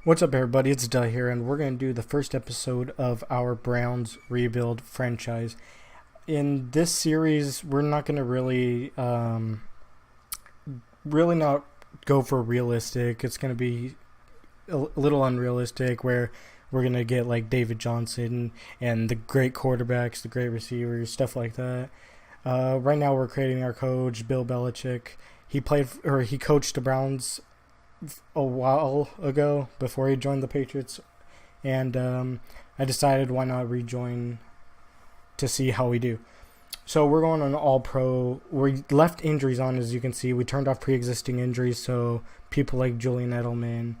What's up, everybody? It's Duh here, and we're going to do the first episode of our Browns rebuild franchise. In this series, we're not going to really not go for realistic. It's going to be a little unrealistic, where we're going to get like David Johnson and the great quarterbacks, the great receivers, stuff like that. Right now, we're creating our coach, Bill Belichick. He coached the Browns a while ago before he joined the Patriots, and I decided why not rejoin to see how we do. So we're going on all pro. We left injuries on, as you can see. We turned off pre-existing injuries, so people like Julian Edelman,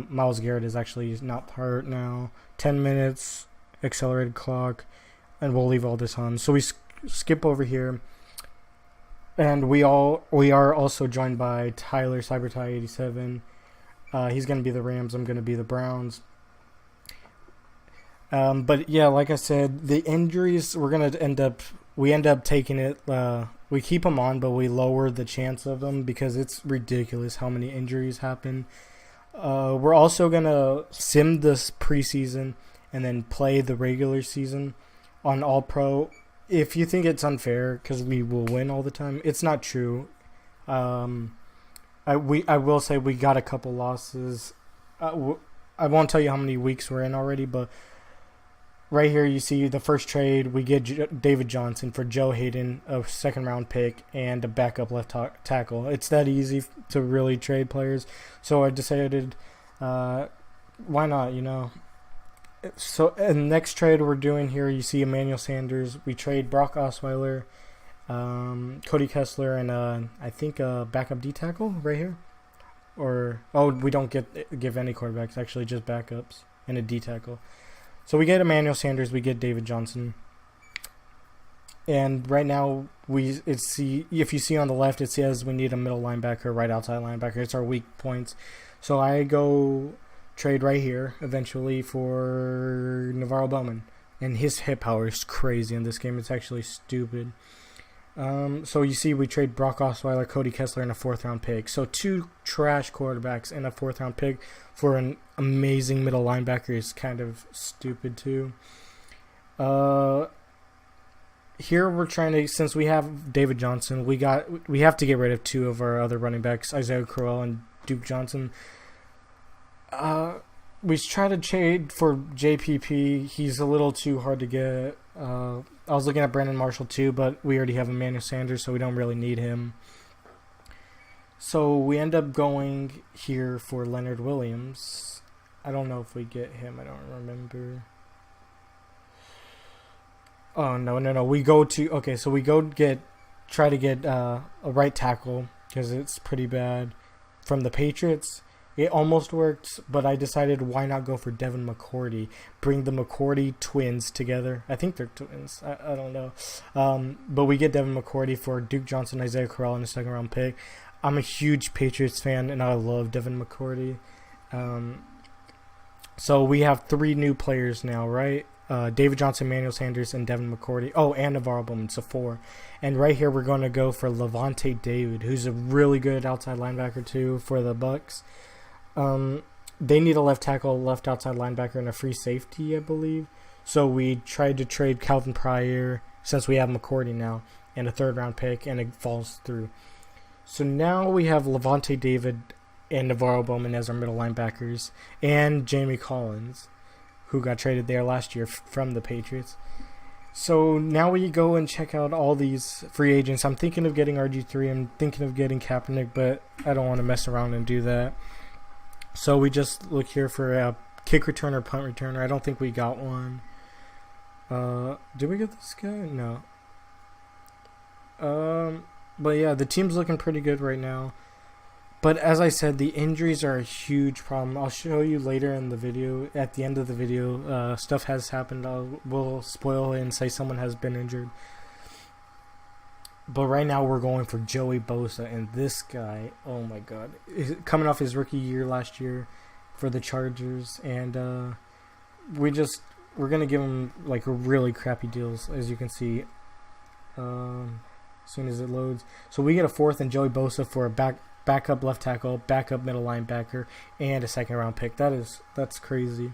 Myles Garrett is actually not part now. 10 minutes accelerated clock, and we'll leave all this on. So we skip over here. And we are also joined by Tyler CyberTy87. He's going to be the Rams. I'm going to be the Browns. But yeah, like I said, the injuries we end up taking it. We keep them on, but we lower the chance of them because it's ridiculous how many injuries happen. We're also going to sim this preseason and then play the regular season on All Pro. If you think it's unfair because we will win all the time, it's not true. I will say we got a couple losses. I won't tell you how many weeks we're in already, but right here you see the first trade. We get David Johnson for Joe Hayden, a second round pick, and a backup left tackle. It's that easy to really trade players. So I decided, why not, So, in the next trade we're doing here, you see Emmanuel Sanders. We trade Brock Osweiler, Cody Kessler, and I think a backup D tackle right here. We don't give any quarterbacks, actually, just backups and a D tackle. So we get Emmanuel Sanders, we get David Johnson, and right now if you see on the left, it says we need a middle linebacker, right outside linebacker. It's our weak points. So I go trade right here eventually for Navarro Bowman, and his hit power is crazy in this game. It's actually stupid. So you see we trade Brock Osweiler, Cody Kessler, and a 4th round pick. So 2 trash quarterbacks and a 4th round pick for an amazing middle linebacker is kind of stupid too. Here we're trying to, since we have David Johnson, we have to get rid of 2 of our other running backs, Isaiah Crowell and Duke Johnson. We try to trade for JPP. He's a little too hard to get. I was looking at Brandon Marshall too, but we already have Emmanuel Sanders, so we don't really need him. So we end up going here for Leonard Williams. I don't know if we get him. I don't remember. Oh, no. We go try to get a right tackle because it's pretty bad from the Patriots. It almost worked, but I decided why not go for Devin McCourty. Bring the McCourty twins together. I think they're twins. I don't know. But we get Devin McCourty for Duke Johnson, Isaiah Crowell, and a 2nd round pick. I'm a huge Patriots fan, and I love Devin McCourty. So we have 3 new players now, right? David Johnson, Emmanuel Sanders, and Devin McCourty. Oh, and Navarro Bowman, so 4. And right here we're going to go for Levante David, who's a really good outside linebacker too for the Bucks. They need a left tackle, left outside linebacker, and a free safety, I believe. So we tried to trade Calvin Pryor, since we have McCourty now, and a 3rd round pick, and it falls through. So now we have Levante David and Navarro Bowman as our middle linebackers, and Jamie Collins, who got traded there last year from the Patriots. So now we go and check out all these free agents. I'm thinking of getting RG3. I'm thinking of getting Kaepernick, but I don't want to mess around and do that. So we just look here for a kick returner, punt returner. I don't think we got one. Did we get this guy? No. But yeah, the team's looking pretty good right now. But as I said, the injuries are a huge problem. I'll show you later in the video. At the end of the video, stuff has happened. We'll spoil it and say someone has been injured. But right now we're going for Joey Bosa, and this guy, oh my god, coming off his rookie year last year for the Chargers, and we're gonna give him like a really crappy deals, as you can see. As soon as it loads, so we get a 4th and Joey Bosa for a backup left tackle, backup middle linebacker, and a second round pick. That's crazy.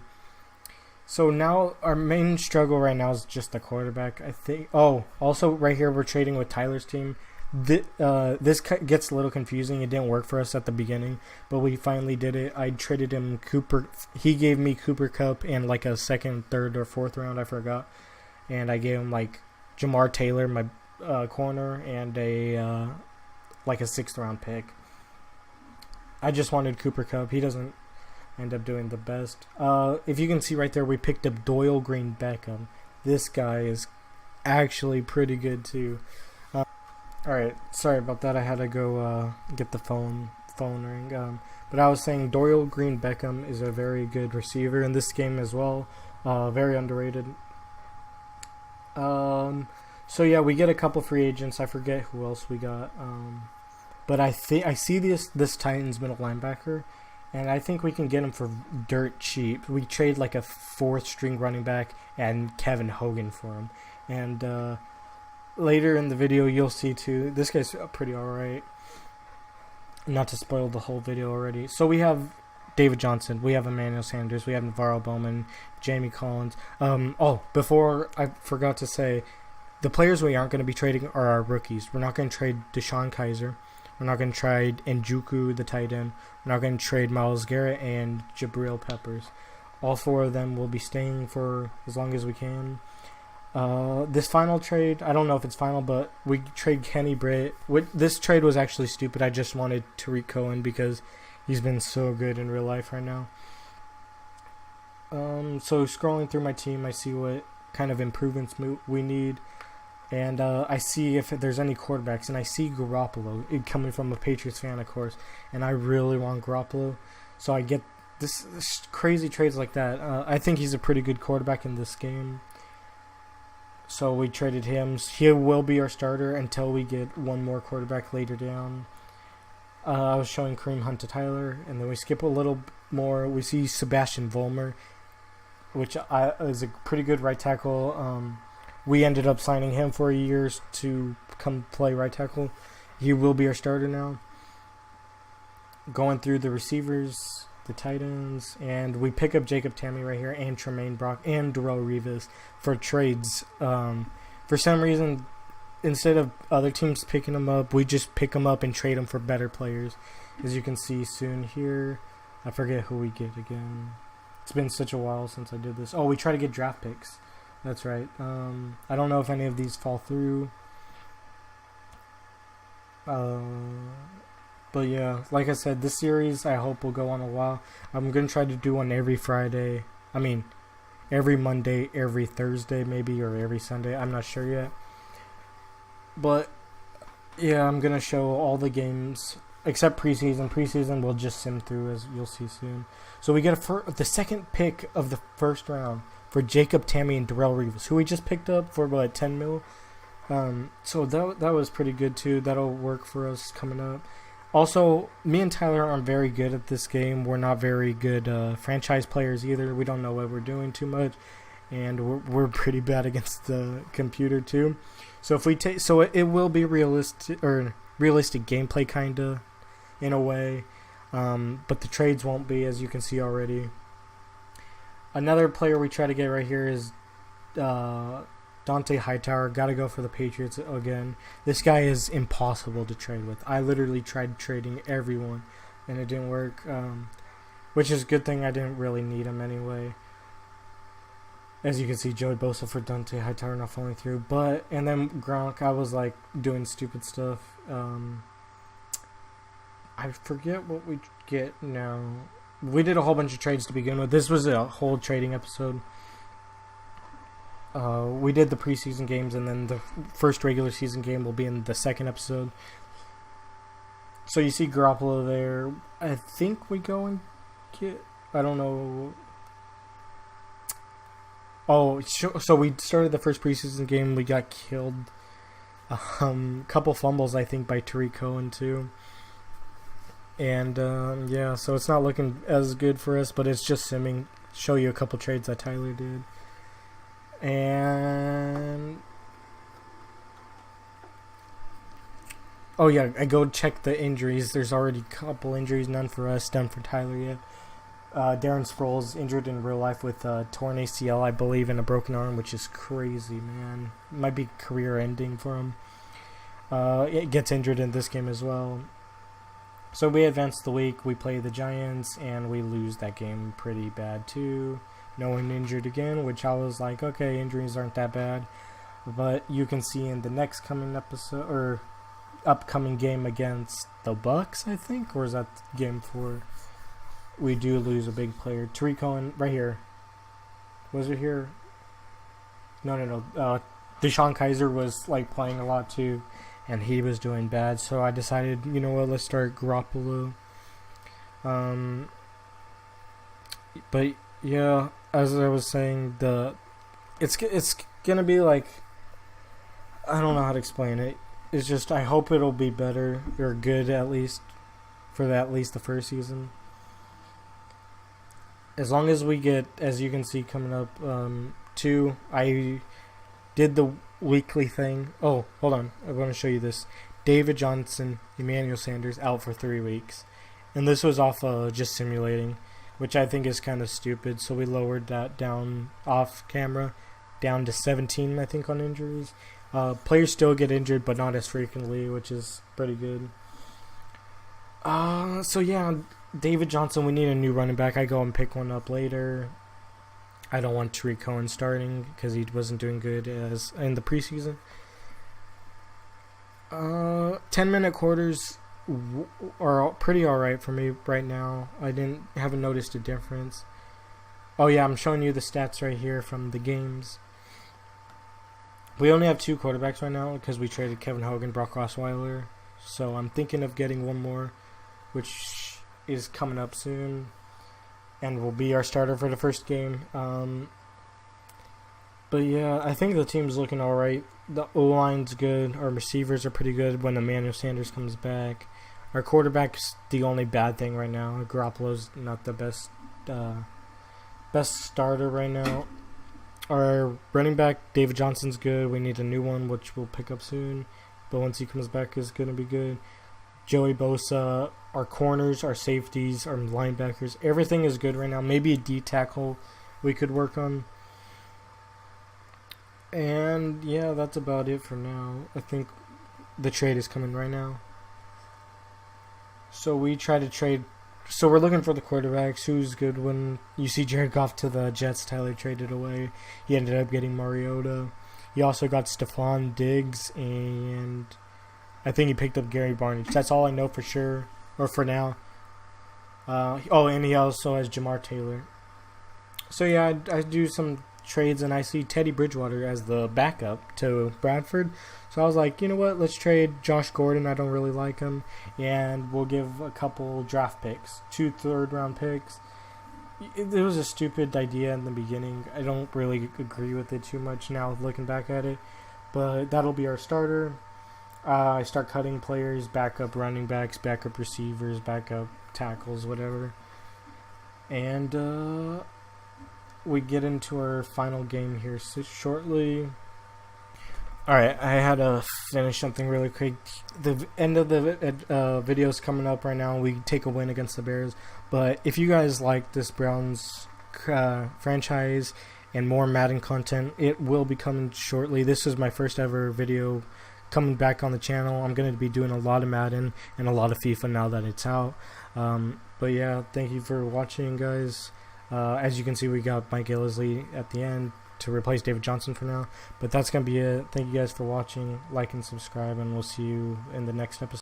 So now our main struggle right now is just the quarterback, I think. Oh, also right here we're trading with Tyler's team. This gets a little confusing. It didn't work for us at the beginning, but we finally did it. I traded him Cooper. He gave me Cooper Kupp and like a second, third, or fourth round. I forgot. And I gave him like Jamar Taylor, my corner, and a like a sixth round pick. I just wanted Cooper Kupp. He doesn't end up doing the best. If you can see right there, we picked up Doyle Green Beckham. This guy is actually pretty good too. Alright, sorry about that. I had to go get the phone ring. But I was saying Doyle Green Beckham is a very good receiver in this game as well. Very underrated. So yeah, we get a couple free agents. I forget who else we got. But I see this Titans middle linebacker, and I think we can get him for dirt cheap. We trade like a fourth string running back and Kevin Hogan for him. And later in the video, you'll see too. This guy's pretty alright. Not to spoil the whole video already. So we have David Johnson. We have Emmanuel Sanders. We have Navarro Bowman, Jamie Collins. Before I forgot to say, the players we aren't going to be trading are our rookies. We're not going to trade Deshaun Kaiser. We're not going to trade Njoku, the tight end. We're not going to trade Myles Garrett and Jabril Peppers. All four of them will be staying for as long as we can. This final trade, I don't know if it's final, but we trade Kenny Britt. This trade was actually stupid. I just wanted Tariq Cohen because he's been so good in real life right now. So scrolling through my team, I see what kind of improvements we need. And I see if there's any quarterbacks. And I see Garoppolo, coming from a Patriots fan, of course. And I really want Garoppolo. So I get this crazy trades like that. I think he's a pretty good quarterback in this game. So we traded him. He will be our starter until we get one more quarterback later down. I was showing Kareem Hunt to Tyler. And then we skip a little more. We see Sebastian Vollmer, which is a pretty good right tackle. We ended up signing him for a year to come play right tackle. He will be our starter now. Going through the receivers, the tight ends, and we pick up Jacob Tamme right here and Tremaine Brock and Darrelle Revis for trades. For some reason, instead of other teams picking them up, we just pick them up and trade them for better players. As you can see soon here, I forget who we get again. It's been such a while since I did this. Oh, we try to get draft picks. That's right. I don't know if any of these fall through. But yeah, like I said, this series I hope will go on a while. I'm going to try to do one every Friday. I mean, every Monday, every Thursday maybe, or every Sunday. I'm not sure yet. But yeah, I'm going to show all the games except preseason. Preseason we'll just sim through, as you'll see soon. So we get the second pick of the first round for Jacob Tamme and Darrelle Revis, who we just picked up for about 10 mil. So that was pretty good too. That'll work for us coming up. Also, me and Tyler aren't very good at this game. We're not very good franchise players either. We don't know what we're doing too much, and we're pretty bad against the computer too. So if we it will be realistic gameplay kinda, in a way, but the trades won't be, as you can see already. Another player we try to get right here is Dante Hightower. Got to go for the Patriots again. This guy is impossible to trade with. I literally tried trading everyone, and it didn't work, which is a good thing. I didn't really need him anyway. As you can see, Joey Bosa for Dante Hightower not falling through. And then Gronk, I was like doing stupid stuff. I forget what we get now. We did a whole bunch of trades to begin with. This was a whole trading episode. We did the preseason games, and then the first regular season game will be in the second episode. So you see Garoppolo there. I think we go and get... I don't know. Oh, so we started the first preseason game. We got killed. Couple fumbles, I think, by Tariq Cohen, too. And, yeah, so it's not looking as good for us, but it's just simming. Show you a couple trades that Tyler did. And Oh yeah, I go check the injuries. There's already a couple injuries, none for us, none for Tyler yet. Darren Sproles injured in real life with a torn ACL, I believe, and a broken arm, which is crazy, man. Might be career ending for him. It gets injured in this game as well. So we advance the week. We play the Giants, and we lose that game pretty bad too. No one injured again, which I was like, okay, injuries aren't that bad. But you can see in the next coming episode or upcoming game against the Bucks, I think, or is that game 4? We do lose a big player. Tariq Cohen, right here. Was it here? No. Deshaun Kaiser was like playing a lot too, and he was doing bad. So I decided, you know what, let's start Garoppolo. But yeah, as I was saying, it's gonna be like, I don't know how to explain it. It's just I hope it'll be better or good at least for at least the first season. As long as we get, as you can see coming up, 2, I did the weekly thing. Oh, hold on. I want to show you this. David Johnson, Emmanuel Sanders out for 3 weeks. And this was off just simulating, which I think is kind of stupid. So we lowered that down off camera, down to 17, I think, on injuries. Players still get injured, but not as frequently, which is pretty good. So yeah, David Johnson, we need a new running back. I go and pick one up later. I don't want Tariq Cohen starting because he wasn't doing good as in the preseason. 10-minute quarters are pretty alright for me right now. Haven't noticed a difference. Oh yeah, I'm showing you the stats right here from the games. We only have 2 quarterbacks right now because we traded Kevin Hogan, Brock Osweiler. So I'm thinking of getting one more, which is coming up soon, and will be our starter for the first game. But yeah, I think the team's looking alright. The O-line's good. Our receivers are pretty good when Emmanuel Sanders comes back. Our quarterback's the only bad thing right now. Garoppolo's not the best starter right now. Our running back, David Johnson's good. We need a new one, which we'll pick up soon. But once he comes back, is going to be good. Joey Bosa, our corners, our safeties, our linebackers, everything is good right now. Maybe a D tackle we could work on. And yeah, that's about it for now. I think the trade is coming right now. So we try to trade. So we're looking for the quarterbacks. Who's good when you see Jared Goff to the Jets? Tyler traded away. He ended up getting Mariota. He also got Stephon Diggs, and I think he picked up Gary Barnidge. That's all I know for sure, or for now. And he also has Jamar Taylor. So yeah, I do some trades, and I see Teddy Bridgewater as the backup to Bradford. So I was like, you know what, let's trade Josh Gordon. I don't really like him, and we'll give a couple draft picks, 2 third-round picks. It was a stupid idea in the beginning. I don't really agree with it too much now looking back at it, but that'll be our starter. I start cutting players, backup running backs, backup receivers, backup tackles, whatever. And we get into our final game here shortly. Alright, I had to finish something really quick. The end of the video is coming up right now. We take a win against the Bears. But if you guys like this Browns franchise and more Madden content, it will be coming shortly. This is my first ever video coming back on the channel. I'm going to be doing a lot of Madden and a lot of FIFA now that it's out. But yeah, thank you for watching, guys. As you can see, we got Mike Gillisley at the end to replace David Johnson for now. But that's going to be it. Thank you guys for watching. Like and subscribe, and we'll see you in the next episode.